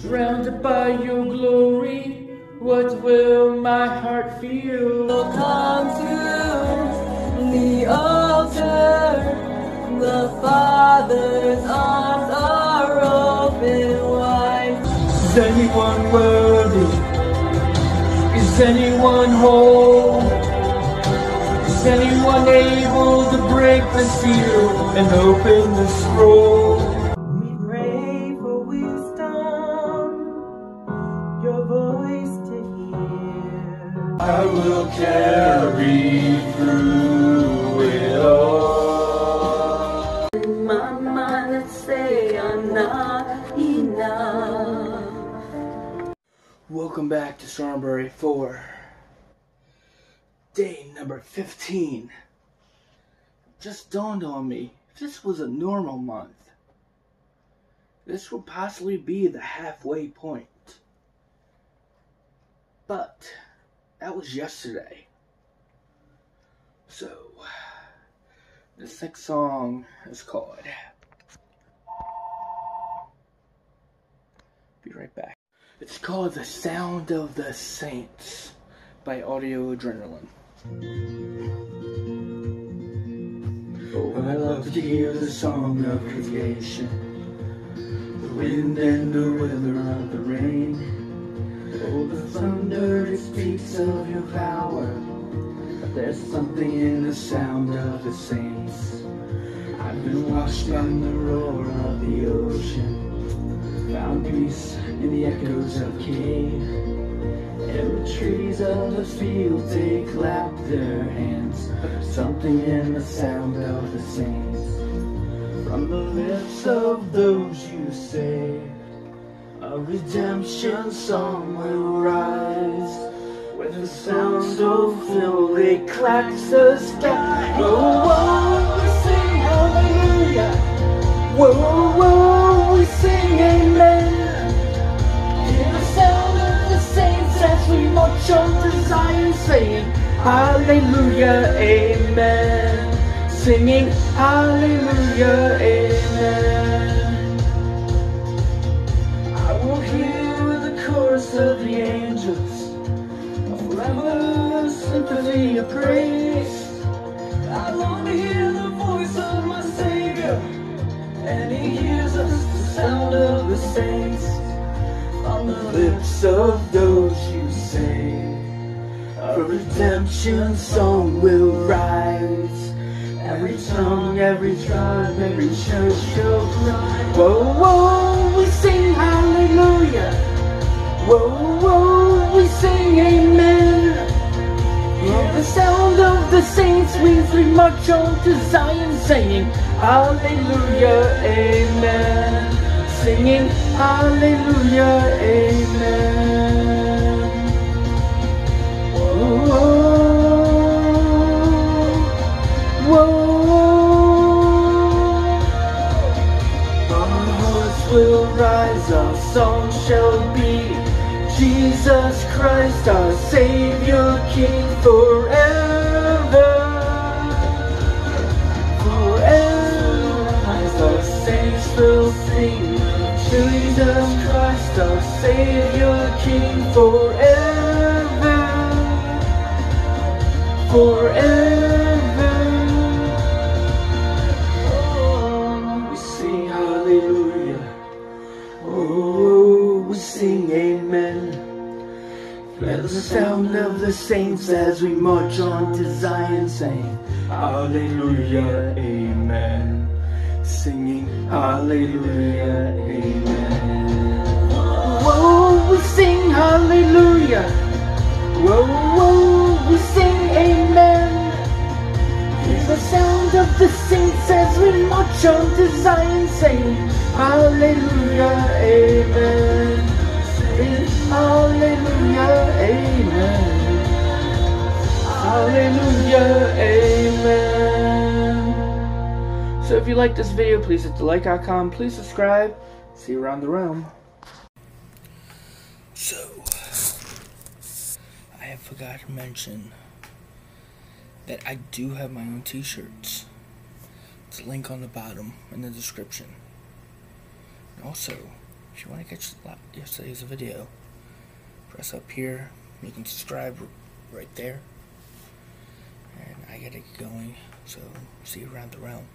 Surrounded by your glory, what will my heart feel? Come to the altar, the Father's arms are open wide. Is anyone worthy? Is anyone whole? Is anyone able to break the seal and open the scroll? We pray for wisdom, your voice to hear. I will carry through it all. In my mind, let's say I'm not enough. Welcome back to Songborary for day number 15. Just dawned on me, if this was a normal month, this would possibly be the halfway point. But that was yesterday. So this next song is called, be right back. It's called The Sound of the Saints by Audio Adrenaline. Oh, I love to hear the song of creation, the wind and the weather of the rain. Oh, the thunder, it speaks of your power, but there's something in the sound of the saints. I've been washed in the roar of the ocean, found peace in the echoes of cave, and the trees of the field, they clap their hands. Something in the sound of the saints. From the lips of those you saved, a redemption song will rise. When the sound of fill, it cracks the sky. Whoa, whoa, we sing hallelujah. Whoa, whoa, we sing amen. Hear the sound of the saints as we march on to Zion, saying hallelujah, amen. Singing hallelujah, amen. I will hear the chorus of the angels, a forever symphony of praise. I long to hear the voice of my Savior, and He hears us, the sound of the saints. On the lips of those you save, a redemption song will rise. Every tongue, every tribe, every church shall cry. Whoa, whoa, we sing hallelujah. Whoa, whoa, we sing amen. Hear the sound of the saints wings, we march on to Zion, saying hallelujah, amen. Singing hallelujah, amen. Whoa, whoa, our hearts will rise, our song shall be Jesus Christ, our Savior, King, forever. Forever, as our saints will sing, Jesus Christ, our Savior, King, forever, forever. Oh, we sing hallelujah. Oh, we sing amen. Let the sound of the saints as we march on to Zion, saying hallelujah, amen. Singing hallelujah, amen. Whoa, we sing hallelujah. Whoa, whoa, we sing amen. Hear the sound of the saints as we march on to Zion, saying hallelujah, amen. Sing hallelujah, amen. Hallelujah, amen. So if you like this video, please hit the like icon, please subscribe. See you around the room. So, I have forgot to mention that I do have my own t-shirts. It's a link on the bottom in the description. And also, if you want to catch yesterday's video, press up here. You can subscribe right there. And I gotta get going, so see you around the realm.